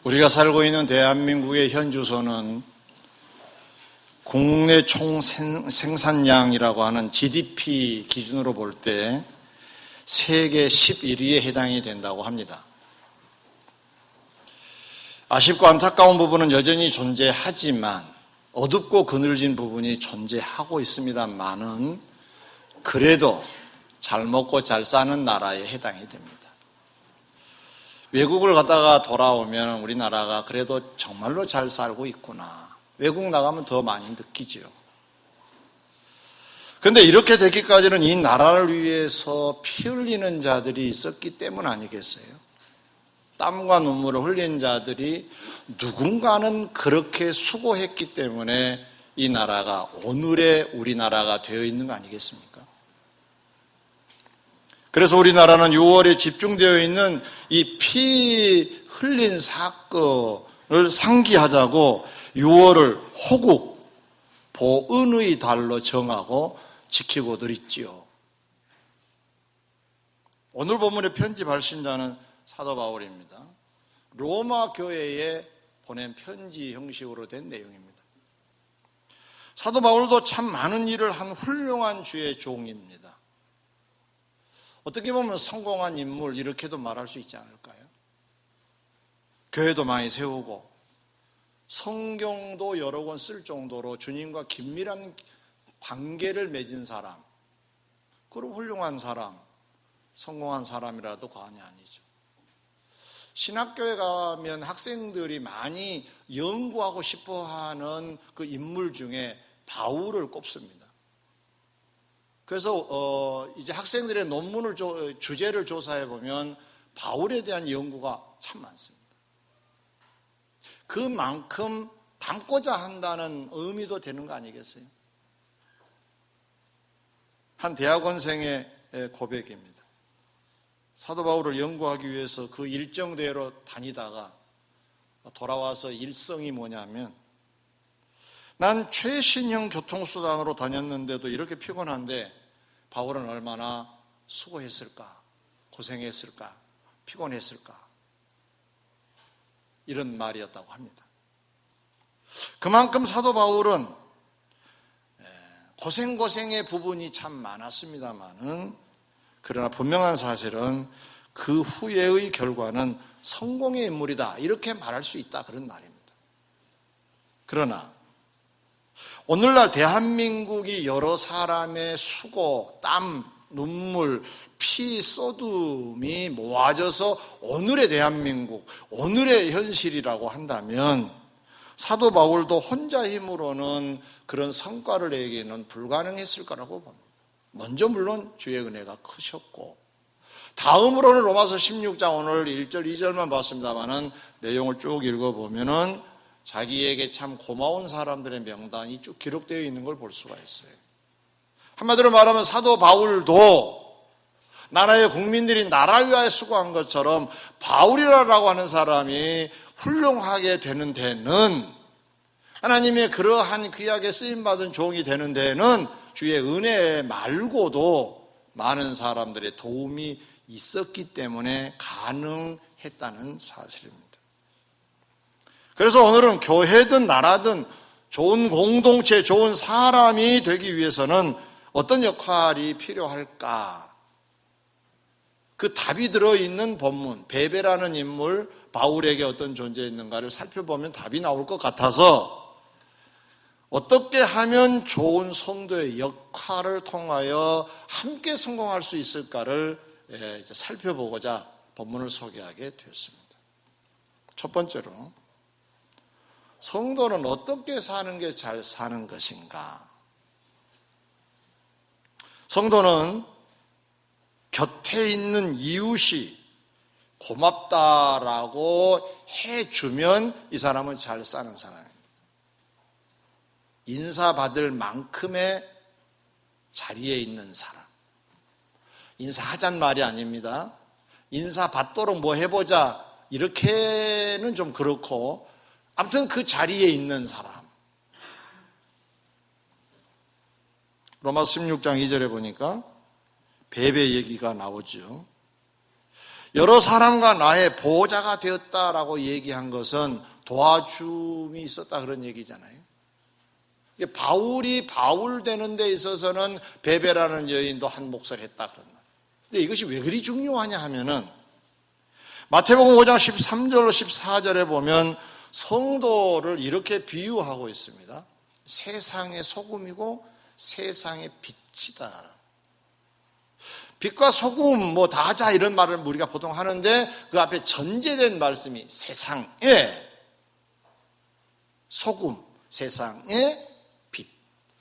우리가 살고 있는 대한민국의 현 주소는 국내 총 생산량이라고 하는 GDP 기준으로 볼 때 세계 11위에 해당이 된다고 합니다. 아쉽고 안타까운 부분은 여전히 존재하지만 어둡고 그늘진 부분이 존재하고 있습니다만은 그래도 잘 먹고 잘 사는 나라에 해당이 됩니다. 외국을 갔다가 돌아오면 우리나라가 그래도 정말로 잘 살고 있구나. 외국 나가면 더 많이 느끼죠. 그런데 이렇게 되기까지는 이 나라를 위해서 피 흘리는 자들이 있었기 때문 아니겠어요? 땀과 눈물을 흘린 자들이 누군가는 그렇게 수고했기 때문에 이 나라가 오늘의 우리나라가 되어 있는 거 아니겠습니까? 그래서 우리나라는 6월에 집중되어 있는 이 피 흘린 사건을 상기하자고 6월을 호국, 보은의 달로 정하고 지키고들 있지요. 오늘 본문의 편지 발신자는 사도 바울입니다. 로마 교회에 보낸 편지 형식으로 된 내용입니다. 사도 바울도 참 많은 일을 한 훌륭한 주의 종입니다. 어떻게 보면 성공한 인물 이렇게도 말할 수 있지 않을까요? 교회도 많이 세우고 성경도 여러 권 쓸 정도로 주님과 긴밀한 관계를 맺은 사람, 그런 훌륭한 사람, 성공한 사람이라도 과언이 아니죠. 신학교에 가면 학생들이 많이 연구하고 싶어하는 그 인물 중에 바울을 꼽습니다. 그래서 이제 학생들의 논문을 주제를 조사해 보면 바울에 대한 연구가 참 많습니다. 그만큼 닮고자 한다는 의미도 되는 거 아니겠어요? 한 대학원생의 고백입니다. 사도 바울을 연구하기 위해서 그 일정대로 다니다가 돌아와서 일성이 뭐냐면, 난 최신형 교통수단으로 다녔는데도 이렇게 피곤한데 바울은 얼마나 수고했을까, 고생했을까, 피곤했을까, 이런 말이었다고 합니다. 그만큼 사도 바울은 고생의 부분이 참 많았습니다만은, 그러나 분명한 사실은 그 후에의 결과는 성공의 인물이다, 이렇게 말할 수 있다, 그런 말입니다. 그러나 오늘날 대한민국이 여러 사람의 수고, 땀, 눈물, 피 쏟음이 모아져서 오늘의 대한민국, 오늘의 현실이라고 한다면 사도 바울도 혼자 힘으로는 그런 성과를 내기는 불가능했을 거라고 봅니다. 먼저 물론 주의 은혜가 크셨고, 다음으로는 로마서 16장 오늘 1절 2절만 봤습니다만은 내용을 쭉 읽어보면은 자기에게 참 고마운 사람들의 명단이 쭉 기록되어 있는 걸 볼 수가 있어요. 한마디로 말하면 사도 바울도 나라의 국민들이 나라를 위하여 수고한 것처럼 바울이라고 하는 사람이 훌륭하게 되는 데는, 하나님의 그러한 귀하게 쓰임받은 종이 되는 데는 주의 은혜 말고도 많은 사람들의 도움이 있었기 때문에 가능했다는 사실입니다. 그래서 오늘은 교회든 나라든 좋은 공동체, 좋은 사람이 되기 위해서는 어떤 역할이 필요할까? 그 답이 들어있는 본문, 베베라는 인물, 바울에게 어떤 존재였는가를 살펴보면 답이 나올 것 같아서 어떻게 하면 좋은 성도의 역할을 통하여 함께 성공할 수 있을까를 살펴보고자 본문을 소개하게 되었습니다. 첫 번째로, 성도는 어떻게 사는 게 잘 사는 것인가? 성도는 곁에 있는 이웃이 고맙다라고 해주면 이 사람은 잘 사는 사람입니다. 인사받을 만큼의 자리에 있는 사람. 인사하자는 말이 아닙니다. 인사받도록 뭐 해보자, 이렇게는 좀 그렇고, 아무튼 그 자리에 있는 사람. 로마서 16장 2절에 보니까 베베 얘기가 나오죠. 여러 사람과 나의 보호자가 되었다라고 얘기한 것은 도와줌이 있었다 그런 얘기잖아요. 바울이 바울 되는 데 있어서는 베베라는 여인도 한 몫을 했다 그런 말. 근데 이것이 왜 그리 중요하냐 하면은 마태복음 5장 13절로 14절에 보면 성도를 이렇게 비유하고 있습니다. 세상의 소금이고 세상의 빛이다. 빛과 소금 뭐 다 하자 이런 말을 우리가 보통 하는데 그 앞에 전제된 말씀이 세상의 소금, 세상의 빛.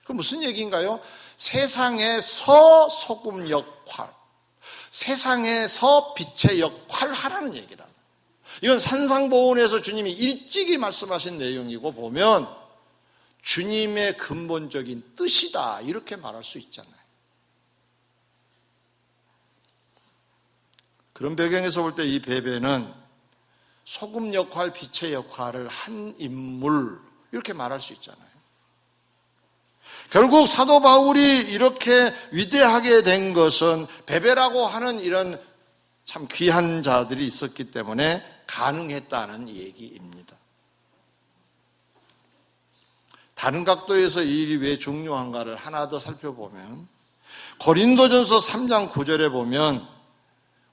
그 무슨 얘기인가요? 세상에서 소금 역할, 세상에서 빛의 역할을 하라는 얘기라. 이건 산상보훈에서 주님이 일찍이 말씀하신 내용이고 보면 주님의 근본적인 뜻이다 이렇게 말할 수 있잖아요. 그런 배경에서 볼 때 이 베베는 소금 역할, 빛의 역할을 한 인물 이렇게 말할 수 있잖아요. 결국 사도 바울이 이렇게 위대하게 된 것은 베베라고 하는 이런 참 귀한 자들이 있었기 때문에 가능했다는 얘기입니다. 다른 각도에서 이 일이 왜 중요한가를 하나 더 살펴보면 고린도전서 3장 9절에 보면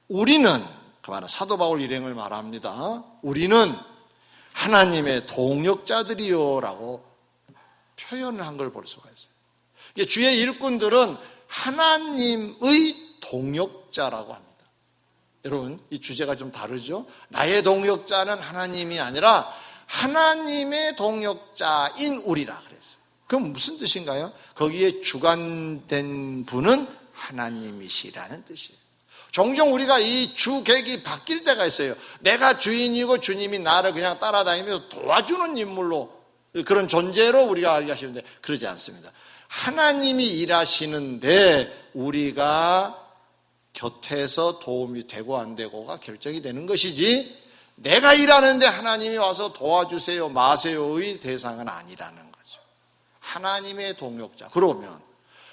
우리는, 그 말은 사도 바울 일행을 말합니다. 우리는 하나님의 동역자들이요 라고 표현을 한 걸 볼 수가 있어요. 주의 일꾼들은 하나님의 동역자라고 합니다. 여러분, 이 주제가 좀 다르죠? 나의 동역자는 하나님이 아니라 하나님의 동역자인 우리라 그랬어요. 그럼 무슨 뜻인가요? 거기에 주관된 분은 하나님이시라는 뜻이에요. 종종 우리가 이 주객이 바뀔 때가 있어요. 내가 주인이고 주님이 나를 그냥 따라다니면서 도와주는 인물로, 그런 존재로 우리가 알게 하시는데 그러지 않습니다. 하나님이 일하시는데 우리가 곁에서 도움이 되고 안 되고가 결정이 되는 것이지 내가 일하는데 하나님이 와서 도와주세요 마세요의 대상은 아니라는 거죠. 하나님의 동역자. 그러면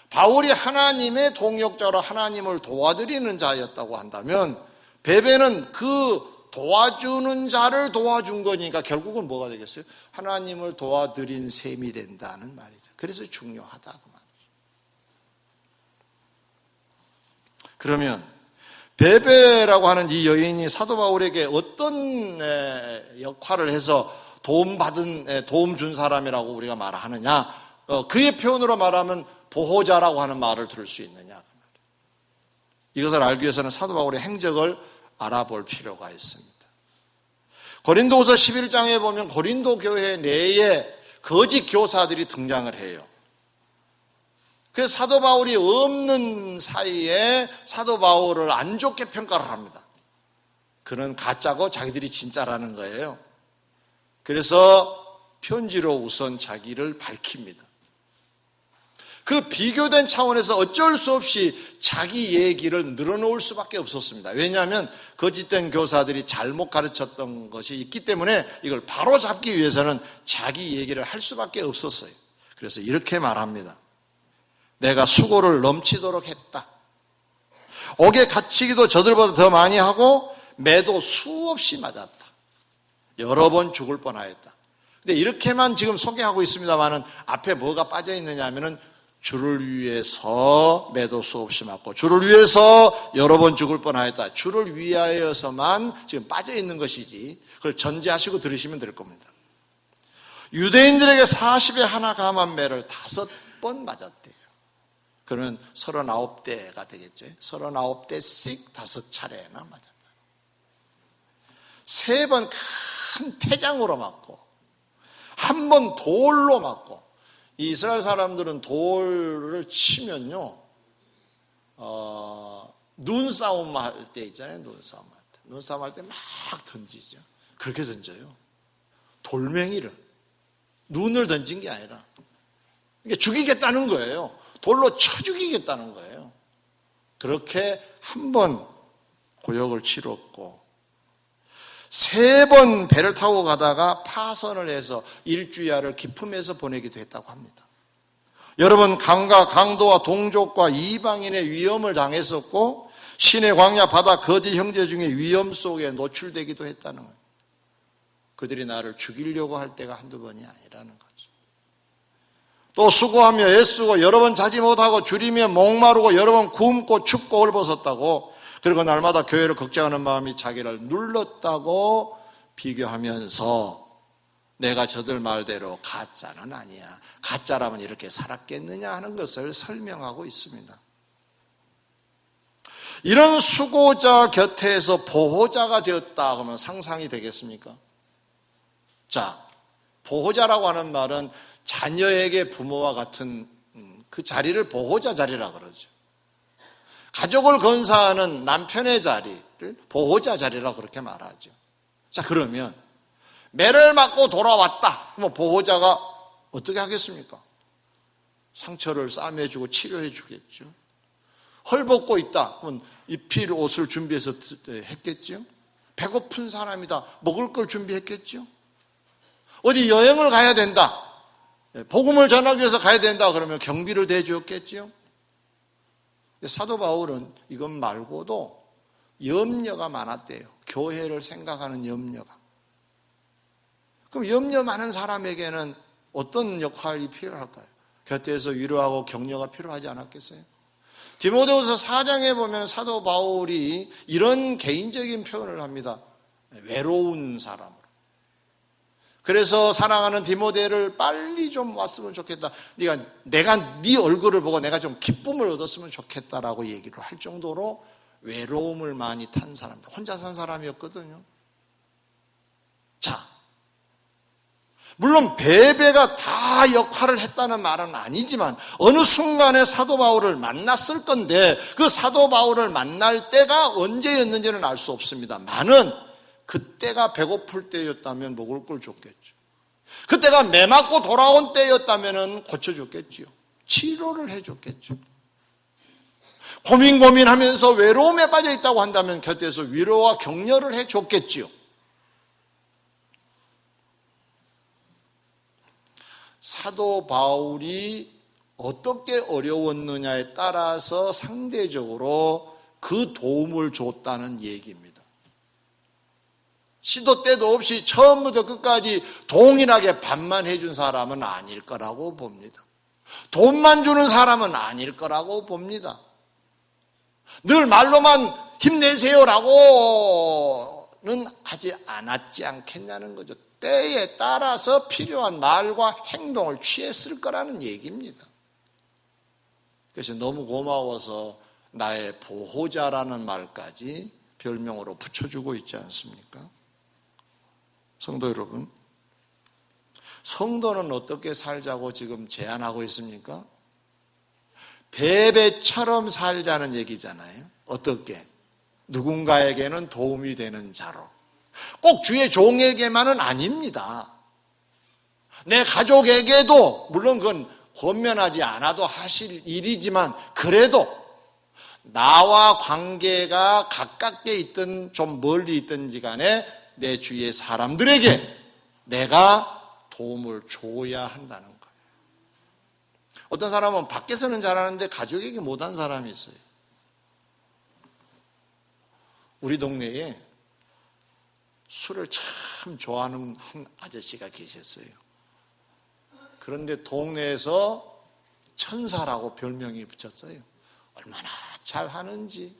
바울이 하나님의 동역자로 하나님을 도와드리는 자였다고 한다면 베베는 그 도와주는 자를 도와준 거니까 결국은 뭐가 되겠어요? 하나님을 도와드린 셈이 된다는 말이죠. 그래서 중요하다고 말이죠. 그러면 베베라고 하는 이 여인이 사도 바울에게 어떤 역할을 해서 도움 준 사람이라고 우리가 말하느냐? 그의 표현으로 말하면 보호자라고 하는 말을 들을 수 있느냐? 이것을 알기 위해서는 사도 바울의 행적을 알아볼 필요가 있습니다. 고린도후서 11장에 보면 고린도 교회 내에 거짓 교사들이 등장을 해요. 그래서 사도 바울이 없는 사이에 사도 바울을 안 좋게 평가를 합니다. 그는 가짜고 자기들이 진짜라는 거예요. 그래서 편지로 우선 자기를 밝힙니다. 그 비교된 차원에서 어쩔 수 없이 자기 얘기를 늘어놓을 수밖에 없었습니다. 왜냐하면 거짓된 교사들이 잘못 가르쳤던 것이 있기 때문에 이걸 바로 잡기 위해서는 자기 얘기를 할 수밖에 없었어요. 그래서 이렇게 말합니다. 내가 수고를 넘치도록 했다. 옥에 갇히기도 저들보다 더 많이 하고 매도 수없이 맞았다. 여러 번 죽을 뻔하였다. 근데 이렇게만 지금 소개하고 있습니다만은 앞에 뭐가 빠져 있느냐 하면은 주를 위해서 매도 수없이 맞고 주를 위해서 여러 번 죽을 뻔하였다. 주를 위하여서만 지금 빠져 있는 것이지 그걸 전제하시고 들으시면 될 겁니다. 유대인들에게 40에 하나 감한 매를 5번 맞았대요. 그러면 39대가 되겠죠. 39대씩 5차례나 맞았다. 3번 큰 태장으로 맞고 1번 돌로 맞고. 이 이스라엘 사람들은 돌을 치면요, 눈싸움 할 때 있잖아요. 눈싸움 할 때 막 던지죠. 그렇게 던져요. 돌멩이를. 눈을 던진 게 아니라. 그러니까 죽이겠다는 거예요. 돌로 쳐 죽이겠다는 거예요. 그렇게 1번 고역을 치렀고, 3번 배를 타고 가다가 파선을 해서 일주야를 기품해서 보내기도 했다고 합니다. 여러분, 강과 강도와 동족과 이방인의 위험을 당했었고 신의 광야 바다 거지 형제 중에 위험 속에 노출되기도 했다는 거예요. 그들이 나를 죽이려고 할 때가 한두 번이 아니라는 거죠. 또 수고하며 애쓰고 여러 번 자지 못하고 줄이며 목마르고 여러 번 굶고 춥고 헐벗었다고, 그리고 날마다 교회를 걱정하는 마음이 자기를 눌렀다고 비교하면서 내가 저들 말대로 가짜는 아니야, 가짜라면 이렇게 살았겠느냐 하는 것을 설명하고 있습니다. 이런 수고자 곁에서 보호자가 되었다 그러면 상상이 되겠습니까? 자, 보호자라고 하는 말은 자녀에게 부모와 같은 그 자리를 보호자 자리라 그러죠. 가족을 건사하는 남편의 자리를 보호자 자리라고 그렇게 말하죠. 자, 그러면 매를 맞고 돌아왔다 그러면 보호자가 어떻게 하겠습니까? 상처를 싸매주고 치료해 주겠죠. 헐벗고 있다 그러면 입힐 옷을 준비해서 했겠죠. 배고픈 사람이다, 먹을 걸 준비했겠죠. 어디 여행을 가야 된다, 복음을 전하기 위해서 가야 된다 그러면 경비를 대주었겠죠. 사도 바울은 이것 말고도 염려가 많았대요. 교회를 생각하는 염려가. 그럼 염려 많은 사람에게는 어떤 역할이 필요할까요? 곁에서 위로하고 격려가 필요하지 않았겠어요? 디모데후서 4장에 보면 사도 바울이 이런 개인적인 표현을 합니다. 외로운 사람으로. 그래서 사랑하는 디모데를 빨리 좀 왔으면 좋겠다, 내가 네 얼굴을 보고 내가 좀 기쁨을 얻었으면 좋겠다라고 얘기를 할 정도로 외로움을 많이 탄 사람이다. 혼자 산 사람이었거든요. 자, 물론 베베가 다 역할을 했다는 말은 아니지만 어느 순간에 사도 바울을 만났을 건데 그 사도 바울을 만날 때가 언제였는지는 알 수 없습니다만은 그때가 배고플 때였다면 먹을 걸 줬겠죠. 그때가 매 맞고 돌아온 때였다면 고쳐줬겠죠. 치료를 해줬겠죠. 고민하면서 외로움에 빠져 있다고 한다면 곁에서 위로와 격려를 해줬겠지요. 사도 바울이 어떻게 어려웠느냐에 따라서 상대적으로 그 도움을 줬다는 얘기입니다. 시도 때도 없이 처음부터 끝까지 동일하게 반만 해준 사람은 아닐 거라고 봅니다. 돈만 주는 사람은 아닐 거라고 봅니다. 늘 말로만 힘내세요라고는 하지 않았지 않겠냐는 거죠. 때에 따라서 필요한 말과 행동을 취했을 거라는 얘기입니다. 그래서 너무 고마워서 나의 보호자라는 말까지 별명으로 붙여주고 있지 않습니까? 성도 여러분, 성도는 어떻게 살자고 지금 제안하고 있습니까? 베베처럼 살자는 얘기잖아요. 어떻게? 누군가에게는 도움이 되는 자로. 꼭 주의 종에게만은 아닙니다. 내 가족에게도, 물론 그건 권면하지 않아도 하실 일이지만 그래도 나와 관계가 가깝게 있든 좀 멀리 있든지 간에 내 주위의 사람들에게 내가 도움을 줘야 한다는 거예요. 어떤 사람은 밖에서는 잘하는데 가족에게 못한 사람이 있어요. 우리 동네에 술을 참 좋아하는 한 아저씨가 계셨어요. 그런데 동네에서 천사라고 별명이 붙였어요. 얼마나 잘하는지.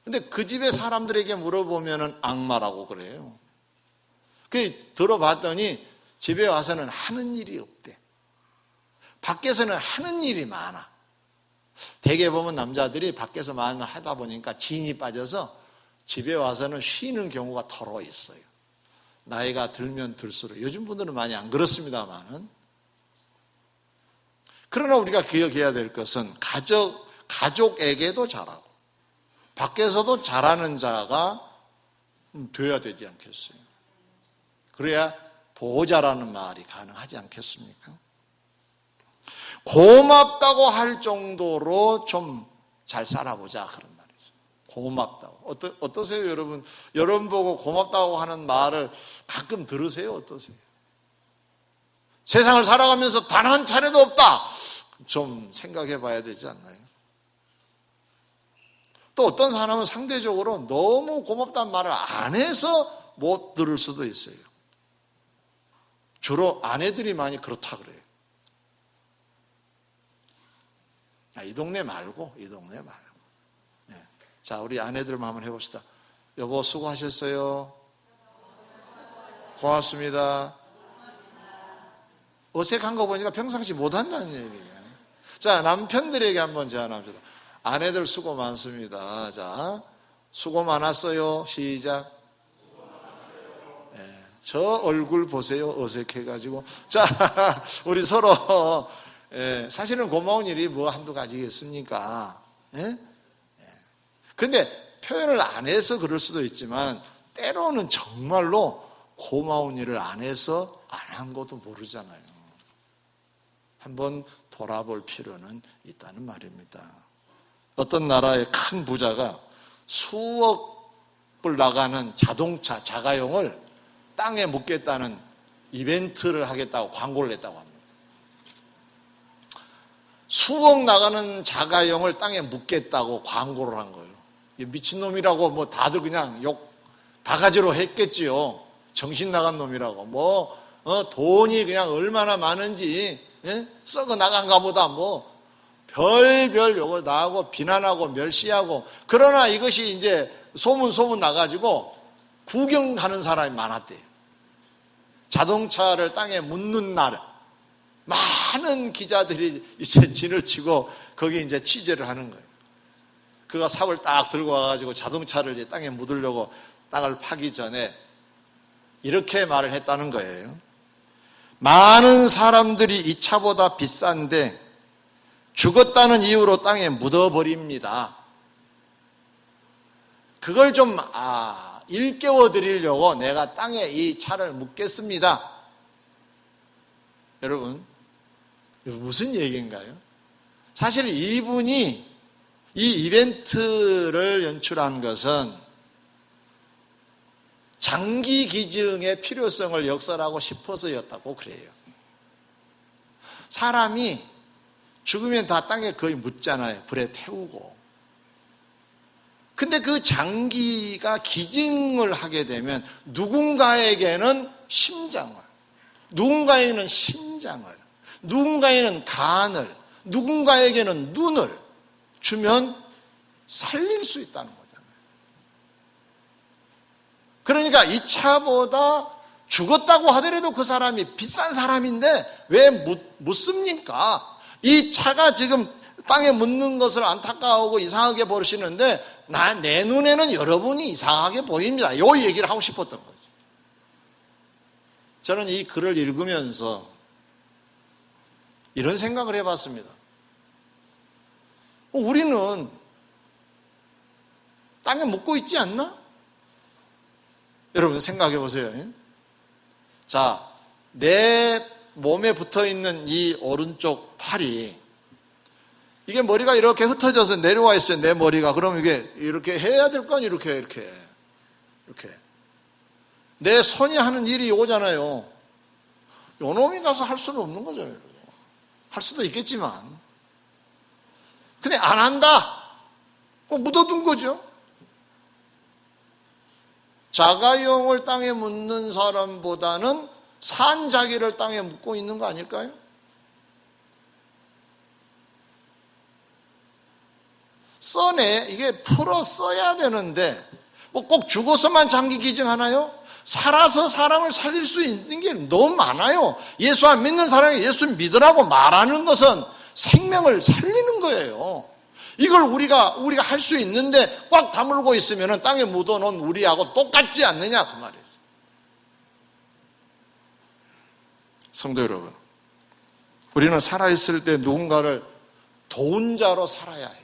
근데 그 집의 사람들에게 물어보면 악마라고 그래요. 그 들어봤더니 집에 와서는 하는 일이 없대. 밖에서는 하는 일이 많아. 대개 보면 남자들이 밖에서 많이 하다 보니까 진이 빠져서 집에 와서는 쉬는 경우가 더러 있어요. 나이가 들면 들수록. 요즘 분들은 많이 안 그렇습니다만은. 그러나 우리가 기억해야 될 것은 가족에게도 잘하고 밖에서도 잘하는 자가 돼야 되지 않겠어요? 그래야 보호자라는 말이 가능하지 않겠습니까? 고맙다고 할 정도로 좀 잘 살아보자 그런 말이죠. 고맙다고. 어떠세요 여러분? 여러분 보고 고맙다고 하는 말을 가끔 들으세요? 어떠세요? 세상을 살아가면서 단 한 차례도 없다. 좀 생각해 봐야 되지 않나요? 또 어떤 사람은 상대적으로 너무 고맙다는 말을 안 해서 못 들을 수도 있어요. 주로 아내들이 많이 그렇다 그래요. 이 동네 말고. 네. 자, 우리 아내들만 한번 해봅시다. 여보, 수고하셨어요. 고맙습니다. 어색한 거 보니까 평상시 못한다는 얘기예요. 자, 남편들에게 한번 제안합시다. 아내들 수고 많습니다. 자, 수고 많았어요. 시작. 네, 저 얼굴 보세요. 어색해가지고. 자, 우리 서로 사실은 고마운 일이 뭐 한두 가지겠습니까? 예? 근데 표현을 안 해서 그럴 수도 있지만 때로는 정말로 고마운 일을 안 해서 안 한 것도 모르잖아요. 한번 돌아볼 필요는 있다는 말입니다. 어떤 나라의 큰 부자가 수억불 나가는 자동차, 자가용을 땅에 묻겠다는 이벤트를 하겠다고 광고를 했다고 합니다. 수억 나가는 자가용을 땅에 묻겠다고 광고를 한 거예요. 미친놈이라고 뭐 다들 그냥 욕 바가지로 했겠지요. 정신 나간 놈이라고. 돈이 그냥 얼마나 많은지, 썩어 나간가 보다 별별 욕을 다 하고 비난하고 멸시하고. 그러나 이것이 이제 소문 나가지고 구경 가는 사람이 많았대요. 자동차를 땅에 묻는 날 많은 기자들이 이제 진을 치고 거기 이제 취재를 하는 거예요. 그가 삽을 딱 들고 와가지고 자동차를 이제 땅에 묻으려고 땅을 파기 전에 이렇게 말을 했다는 거예요. 많은 사람들이 이 차보다 비싼데 죽었다는 이유로 땅에 묻어버립니다. 그걸 좀 일깨워 드리려고 내가 땅에 이 차를 묻겠습니다. 여러분, 무슨 얘기인가요? 사실 이분이 이 이벤트를 연출한 것은 장기 기증의 필요성을 역설하고 싶어서였다고 그래요. 사람이 죽으면 다 땅에 거의 묻잖아요. 불에 태우고. 근데 그 장기가 기증을 하게 되면 누군가에게는 심장을, 누군가에게는 신장을, 누군가에게는 간을, 누군가에게는 눈을 주면 살릴 수 있다는 거잖아요. 그러니까 이 차보다 죽었다고 하더라도 그 사람이 비싼 사람인데 왜 묻습니까? 이 차가 지금 땅에 묻는 것을 안타까워하고 이상하게 보시는데 내 눈에는 여러분이 이상하게 보입니다. 이 얘기를 하고 싶었던 거죠. 저는 이 글을 읽으면서 이런 생각을 해봤습니다. 우리는 땅에 묻고 있지 않나? 여러분 생각해 보세요. 자, 내 몸에 붙어 있는 이 오른쪽 팔이, 이게 머리가 이렇게 흩어져서 내려와 있어요. 내 머리가. 그럼 이게 이렇게 해야 될 건 이렇게. 내 손이 하는 일이 오잖아요. 요 놈이 가서 할 수는 없는 거잖아요. 할 수도 있겠지만. 근데 안 한다. 묻어둔 거죠. 자가용을 땅에 묻는 사람보다는 산 자기를 땅에 묻고 있는 거 아닐까요? 써내, 이게 풀어 써야 되는데 꼭 죽어서만 장기 기증하나요? 살아서 사람을 살릴 수 있는 게 너무 많아요. 예수 안 믿는 사람이 예수 믿으라고 말하는 것은 생명을 살리는 거예요. 이걸 우리가 할 수 있는데 꽉 다물고 있으면 땅에 묻어놓은 우리하고 똑같지 않느냐 그 말이에요. 성도 여러분, 우리는 살아있을 때 누군가를 도운 자로 살아야 해요.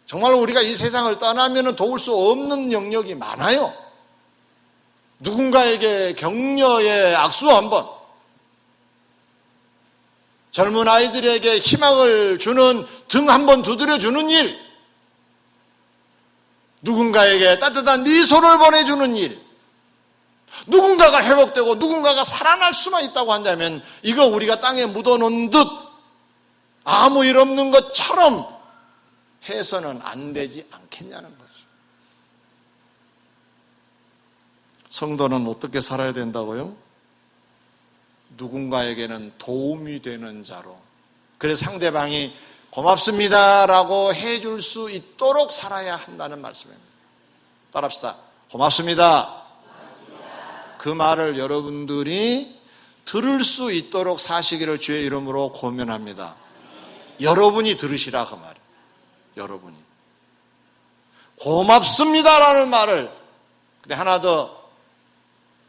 정말 우리가 이 세상을 떠나면 도울 수 없는 영역이 많아요. 누군가에게 격려의 악수 한번, 젊은 아이들에게 희망을 주는 등 한번 두드려주는 일, 누군가에게 따뜻한 미소를 보내주는 일, 누군가가 회복되고 누군가가 살아날 수만 있다고 한다면 이거 우리가 땅에 묻어놓은 듯 아무 일 없는 것처럼 해서는 안 되지 않겠냐는 거죠. 성도는 어떻게 살아야 된다고요? 누군가에게는 도움이 되는 자로. 그래서 상대방이 고맙습니다라고 해줄 수 있도록 살아야 한다는 말씀입니다. 따라합시다. 고맙습니다. 그 말을 여러분들이 들을 수 있도록 사시기를 주의 이름으로 권면합니다. 여러분이 들으시라 그 말이에요. 여러분이. 고맙습니다라는 말을. 근데 하나 더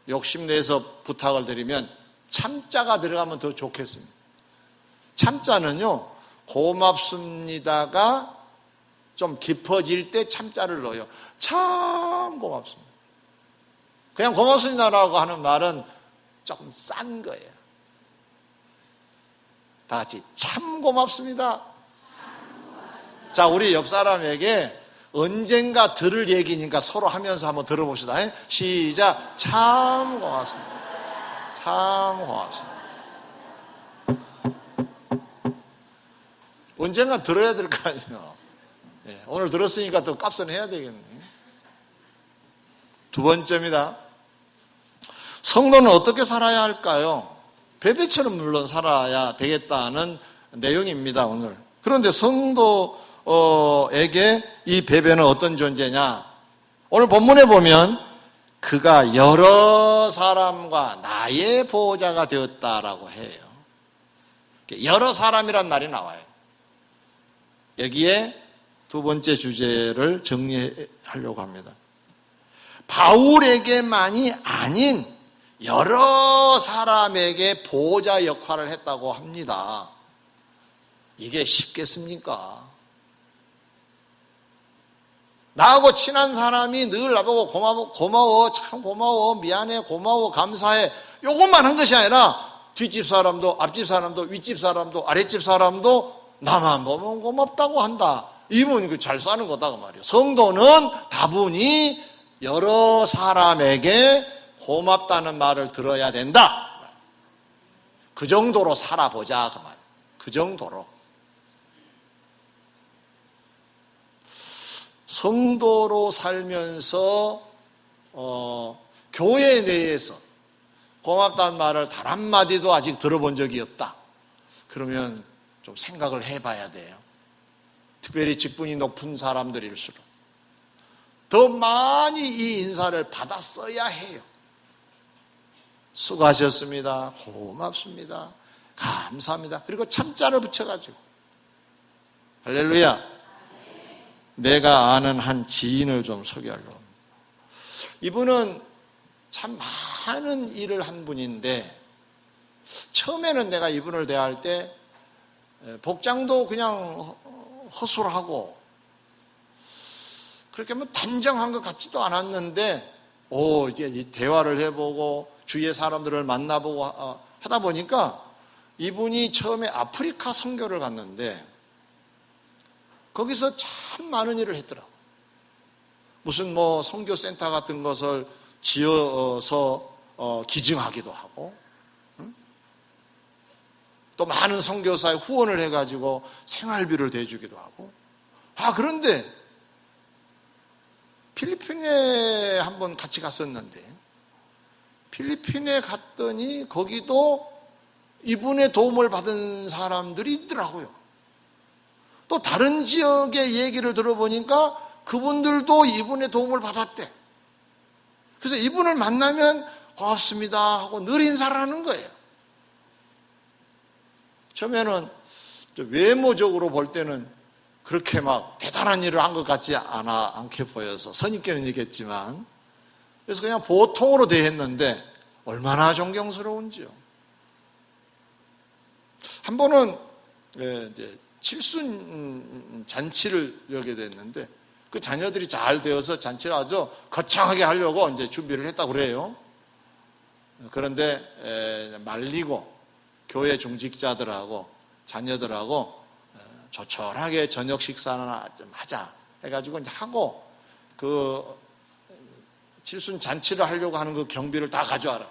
욕심내서 부탁을 드리면 참자가 들어가면 더 좋겠습니다. 참자는요, 고맙습니다가 좀 깊어질 때 참자를 넣어요. 참 고맙습니다. 그냥 고맙습니다라고 하는 말은 조금 싼 거예요. 다 같이 참 고맙습니다. 자, 우리 옆 사람에게 언젠가 들을 얘기니까 서로 하면서 한번 들어봅시다. 시작. 참 고맙습니다. 참 고맙습니다. 언젠가 들어야 될 거 아니에요. 오늘 들었으니까 또 값은 해야 되겠네. 두 번째입니다. 성도는 어떻게 살아야 할까요? 베베처럼 물론 살아야 되겠다는 내용입니다, 오늘. 그런데 성도에게 이 베베는 어떤 존재냐? 오늘 본문에 보면 그가 여러 사람과 나의 보호자가 되었다라고 해요. 여러 사람이란 말이 나와요. 여기에 두 번째 주제를 정리하려고 합니다. 바울에게만이 아닌 여러 사람에게 보호자 역할을 했다고 합니다. 이게 쉽겠습니까? 나하고 친한 사람이 늘 나보고 고마워, 참 고마워, 미안해, 고마워, 감사해. 요것만 한 것이 아니라 뒷집 사람도, 앞집 사람도, 윗집 사람도, 아랫집 사람도 나만 보면 고맙다고 한다. 이분 잘 사는 거다 그 말이에요. 성도는 다분히 여러 사람에게 고맙다는 말을 들어야 된다. 그 정도로 살아보자 그 말이에요. 그 정도로. 성도로 살면서 교회 내에서 고맙다는 말을 단 한마디도 아직 들어본 적이 없다. 그러면 좀 생각을 해봐야 돼요. 특별히 직분이 높은 사람들일수록 더 많이 이 인사를 받았어야 해요. 수고하셨습니다. 고맙습니다. 감사합니다. 그리고 참자를 붙여가지고. 할렐루야. 내가 아는 한 지인을 좀 소개하려고 합니다. 이분은 참 많은 일을 한 분인데 처음에는 내가 이분을 대할 때 복장도 그냥 허술하고 그렇게 뭐 단정한 것 같지도 않았는데 이제 대화를 해보고 주위의 사람들을 만나보고 하다 보니까 이분이 처음에 아프리카 선교를 갔는데 거기서 참 많은 일을 했더라고. 무슨 뭐 선교센터 같은 것을 지어서 기증하기도 하고, 응? 또 많은 선교사에 후원을 해가지고 생활비를 대주기도 하고. 그런데 필리핀에 한번 같이 갔었는데 필리핀에 갔더니 거기도 이분의 도움을 받은 사람들이 있더라고요. 또 다른 지역의 얘기를 들어보니까 그분들도 이분의 도움을 받았대. 그래서 이분을 만나면 고맙습니다 하고 늘 인사를 하는 거예요. 처음에는 외모적으로 볼 때는 그렇게 막 대단한 일을 한 것 같지 않게 보여서 선입견은 있겠지만 그래서 그냥 보통으로 대했는데 얼마나 존경스러운지요. 한 번은 이제 칠순 잔치를 열게 됐는데 그 자녀들이 잘 되어서 잔치를 아주 거창하게 하려고 이제 준비를 했다고 그래요. 그런데 말리고 교회 중직자들하고 자녀들하고 조촐하게 저녁 식사나 좀 하자 해가지고 이제 하고 그 칠순 잔치를 하려고 하는 그 경비를 다 가져와라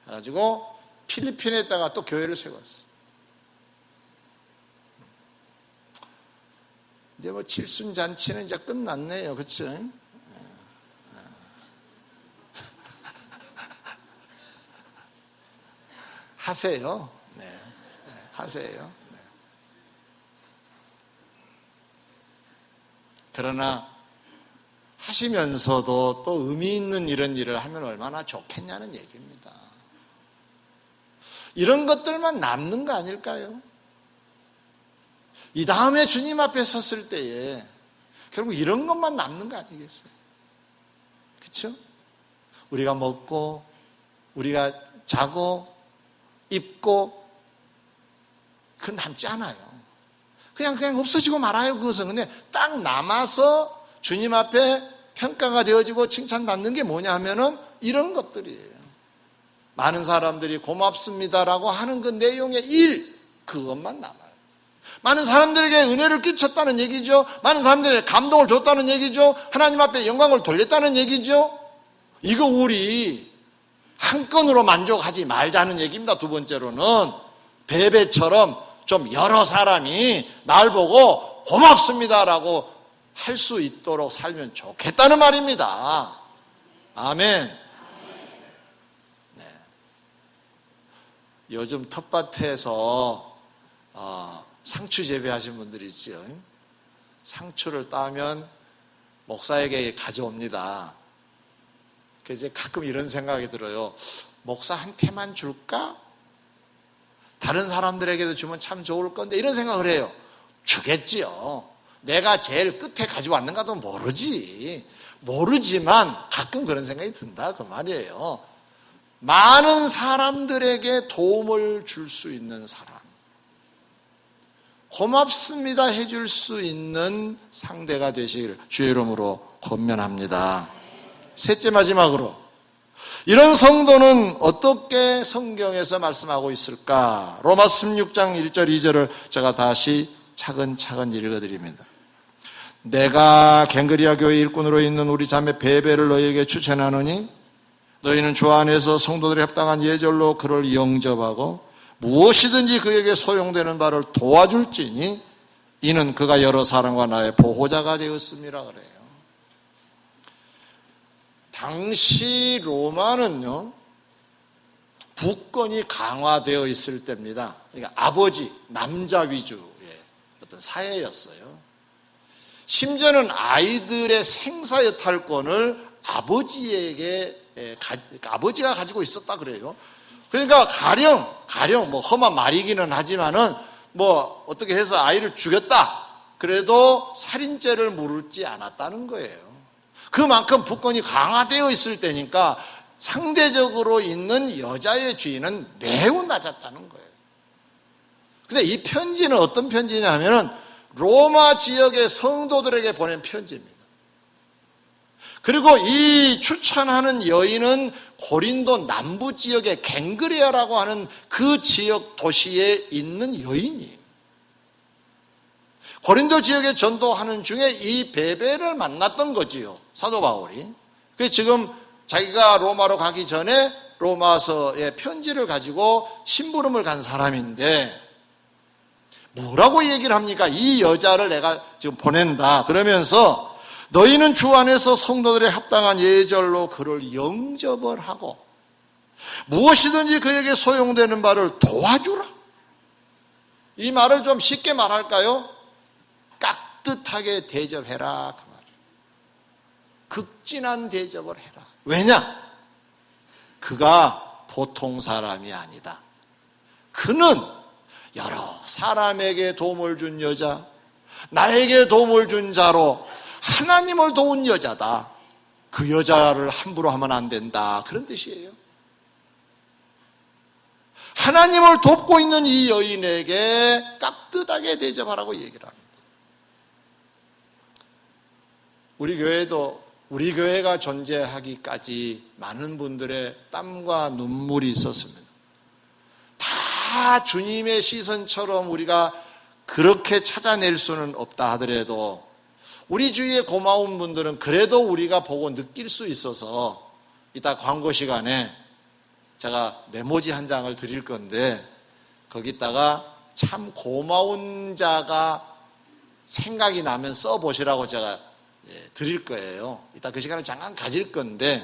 해가지고 필리핀에다가 또 교회를 세웠어. 이제 뭐 칠순잔치는 이제 끝났네요. 그렇죠? 하세요. 네. 하세요. 네. 그러나 하시면서도 또 의미 있는 이런 일을 하면 얼마나 좋겠냐는 얘기입니다. 이런 것들만 남는 거 아닐까요? 이 다음에 주님 앞에 섰을 때에 결국 이런 것만 남는 거 아니겠어요? 그렇죠? 우리가 먹고 우리가 자고 입고 그건 남지 않아요. 그냥 없어지고 말아요. 그것은. 근데 딱 남아서 주님 앞에 평가가 되어지고 칭찬받는 게 뭐냐 하면은 이런 것들이에요. 많은 사람들이 고맙습니다라고 하는 그 내용의 그것만 남아요. 많은 사람들에게 은혜를 끼쳤다는 얘기죠. 많은 사람들에게 감동을 줬다는 얘기죠. 하나님 앞에 영광을 돌렸다는 얘기죠. 이거 우리 한 건으로 만족하지 말자는 얘기입니다. 두 번째로는 베베처럼 좀 여러 사람이 날 보고 고맙습니다라고 할 수 있도록 살면 좋겠다는 말입니다. 아멘. 네. 요즘 텃밭에서 상추 재배하신 분들이 있죠. 상추를 따면 목사에게 가져옵니다. 그래서 가끔 이런 생각이 들어요. 목사한테만 줄까? 다른 사람들에게도 주면 참 좋을 건데 이런 생각을 해요. 주겠지요. 내가 제일 끝에 가지고 왔는가도 모르지만 가끔 그런 생각이 든다 그 말이에요. 많은 사람들에게 도움을 줄 수 있는 사람, 고맙습니다 해줄 수 있는 상대가 되시길 주의 이름으로 권면합니다. 셋째 마지막으로 이런 성도는 어떻게 성경에서 말씀하고 있을까? 로마서 16장 1절 2절을 제가 다시 차근차근 읽어드립니다. 내가 갱그리아 교회 일꾼으로 있는 우리 자매 베베를 너희에게 추천하노니 너희는 주 안에서 성도들이 합당한 예절로 그를 영접하고 무엇이든지 그에게 소용되는 바를 도와줄지니 이는 그가 여러 사람과 나의 보호자가 되었음이라 그래요. 당시 로마는요, 부권이 강화되어 있을 때입니다. 그러니까 아버지, 남자 위주의 어떤 사회였어요. 심지어는 아이들의 생사 여탈권을 아버지가 가지고 있었다 그래요. 그러니까 가령 뭐 험한 말이기는 하지만은 뭐 어떻게 해서 아이를 죽였다. 그래도 살인죄를 물지 않았다는 거예요. 그만큼 부권이 강화되어 있을 때니까 상대적으로 있는 여자의 주의는 매우 낮았다는 거예요. 근데 이 편지는 어떤 편지냐면은 로마 지역의 성도들에게 보낸 편지입니다. 그리고 이 추천하는 여인은 고린도 남부 지역의 갱그리아라고 하는 그 지역 도시에 있는 여인이에요. 고린도 지역에 전도하는 중에 이 베베를 만났던 거지요, 사도 바울이. 그래서 지금 자기가 로마로 가기 전에 로마서의 편지를 가지고 심부름을 간 사람인데 뭐라고 얘기를 합니까? 이 여자를 내가 지금 보낸다 그러면서 너희는 주 안에서 성도들의 합당한 예절로 그를 영접을 하고 무엇이든지 그에게 소용되는 바를 도와주라. 이 말을 좀 쉽게 말할까요? 깍듯하게 대접해라 그 말이에요. 극진한 대접을 해라. 왜냐? 그가 보통 사람이 아니다. 그는 여러 사람에게 도움을 준 여자, 나에게 도움을 준 자로 하나님을 도운 여자다. 그 여자를 함부로 하면 안 된다. 그런 뜻이에요. 하나님을 돕고 있는 이 여인에게 깍듯하게 대접하라고 얘기를 합니다. 우리 교회가 존재하기까지 많은 분들의 땀과 눈물이 있었습니다. 다 주님의 시선처럼 우리가 그렇게 찾아낼 수는 없다 하더라도 우리 주위에 고마운 분들은 그래도 우리가 보고 느낄 수 있어서 이따 광고 시간에 제가 메모지 한 장을 드릴 건데 거기다가 참 고마운 자가 생각이 나면 써보시라고 제가 드릴 거예요. 이따 그 시간을 잠깐 가질 건데,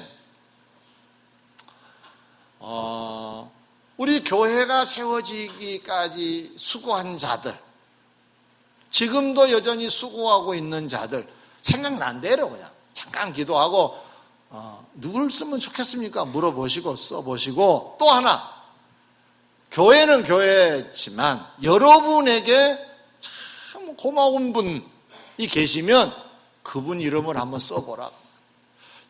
우리 교회가 세워지기까지 수고한 자들, 지금도 여전히 수고하고 있는 자들, 생각난 대로 그냥 잠깐 기도하고 누굴 쓰면 좋겠습니까? 물어보시고 써보시고, 또 하나, 교회는 교회지만 여러분에게 참 고마운 분이 계시면 그분 이름을 한번 써보라.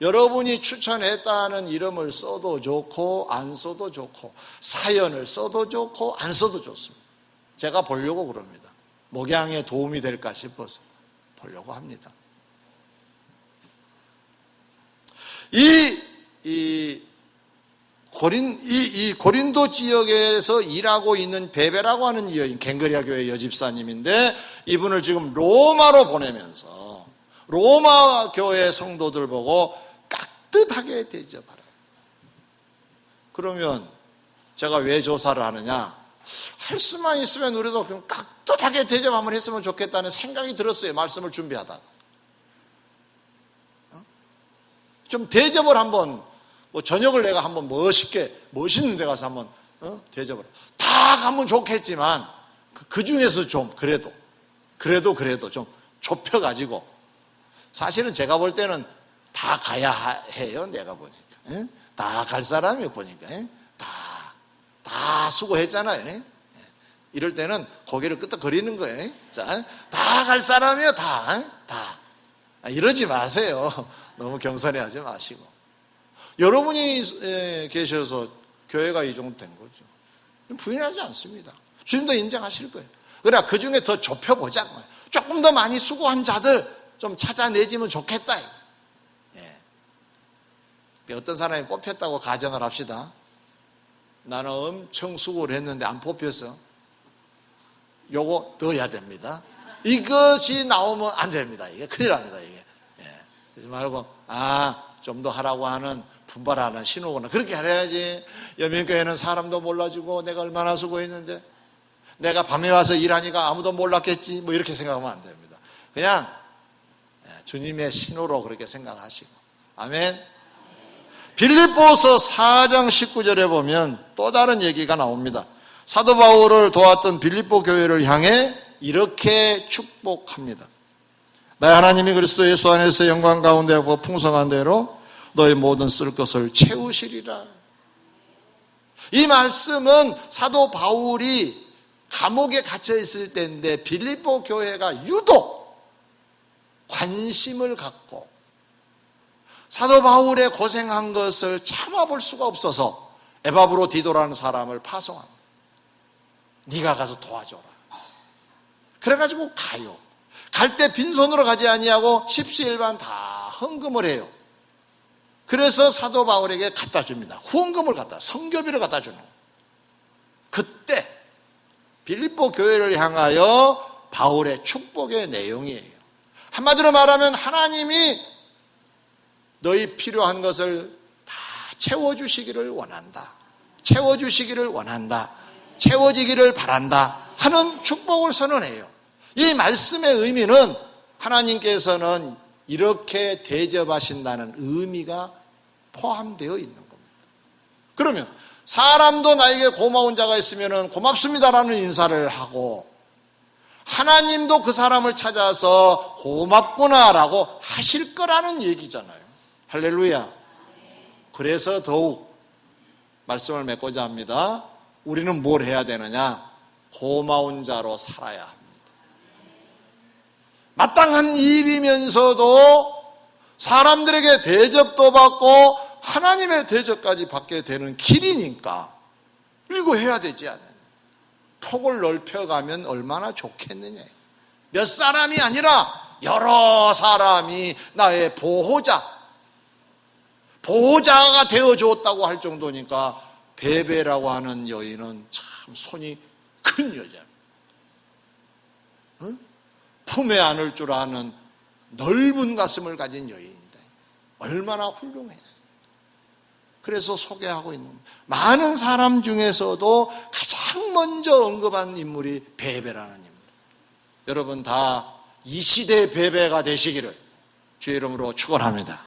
여러분이 추천했다는 이름을 써도 좋고 안 써도 좋고, 사연을 써도 좋고 안 써도 좋습니다. 제가 보려고 그럽니다. 목양에 도움이 될까 싶어서 보려고 합니다. 이 고린도 지역에서 일하고 있는 베베라고 하는 여인, 갱그리아 교회 여집사님인데, 이분을 지금 로마로 보내면서 로마 교회 성도들 보고 깍듯하게 대접하라. 그러면 제가 왜 조사를 하느냐? 할 수만 있으면 우리도 그냥 깍듯하게 대접 한번 했으면 좋겠다는 생각이 들었어요. 말씀을 준비하다가. 좀 대접을 한번, 저녁을 내가 한번 멋있는 데 가서 한번 대접을 다 가면 좋겠지만, 그 중에서 좀 그래도 좀 좁혀가지고, 사실은 제가 볼 때는 다 가야 해요. 내가 보니까 다 갈 사람이 보니까 다 수고했잖아요. 이럴 때는 고개를 끄덕거리는 거예요. 자, 다 갈 사람이요. 다 이러지 마세요. 너무 겸손해하지 마시고. 여러분이 계셔서 교회가 이 정도 된 거죠. 부인하지 않습니다. 주님도 인정하실 거예요. 그러나 그 중에 더 좁혀보자. 조금 더 많이 수고한 자들 좀 찾아내지면 좋겠다. 어떤 사람이 뽑혔다고 가정을 합시다. 나는 엄청 수고를 했는데 안 뽑혔어. 요거 넣어야 됩니다. 이것이 나오면 안 됩니다. 이게 큰일 납니다. 이게. 그러지 말고, 좀 더 하라고 하는, 분발하는 신호구나. 그렇게 해야지. 여민교회는 사람도 몰라주고 내가 얼마나 수고했는데 내가 밤에 와서 일하니까 아무도 몰랐겠지. 이렇게 생각하면 안 됩니다. 그냥 주님의 신호로 그렇게 생각하시고. 아멘. 빌립보서 4장 19절에 보면 또 다른 얘기가 나옵니다. 사도 바울을 도왔던 빌립보 교회를 향해 이렇게 축복합니다. 나의 하나님이 그리스도 예수 안에서 영광 가운데 풍성한 대로 너의 모든 쓸 것을 채우시리라. 이 말씀은 사도 바울이 감옥에 갇혀 있을 때인데 빌립보 교회가 유독 관심을 갖고 사도 바울의 고생한 것을 참아볼 수가 없어서 에바브로디도라는 사람을 파송합니다. 네가 가서 도와줘라. 그래가지고 가요. 갈 때 빈손으로 가지 아니하고 십시일반 다 헌금을 해요. 그래서 사도 바울에게 갖다 줍니다. 후원금을 성교비를 갖다 주는 거예요. 그때 빌립보 교회를 향하여 바울의 축복의 내용이에요. 한마디로 말하면 하나님이 너희 필요한 것을 다 채워주시기를 원한다. 채워주시기를 원한다. 채워지기를 바란다 하는 축복을 선언해요. 이 말씀의 의미는 하나님께서는 이렇게 대접하신다는 의미가 포함되어 있는 겁니다. 그러면 사람도 나에게 고마운 자가 있으면 고맙습니다라는 인사를 하고 하나님도 그 사람을 찾아서 고맙구나라고 하실 거라는 얘기잖아요. 할렐루야. 그래서 더욱 말씀을 맺고자 합니다. 우리는 뭘 해야 되느냐? 고마운 자로 살아야 합니다. 마땅한 일이면서도 사람들에게 대접도 받고 하나님의 대접까지 받게 되는 길이니까 이거 해야 되지 않느냐. 폭을 넓혀가면 얼마나 좋겠느냐. 몇 사람이 아니라 여러 사람이 나의 보호자가 되어줬다고 할 정도니까 베베라고 하는 여인은 참 손이 큰 여자입니다. 응? 품에 안을 줄 아는 넓은 가슴을 가진 여인인데 얼마나 훌륭해. 그래서 소개하고 있는 겁니다. 많은 사람 중에서도 가장 먼저 언급한 인물이 베베라는 인물. 여러분 다 이 시대의 베베가 되시기를 주의 이름으로 축원합니다.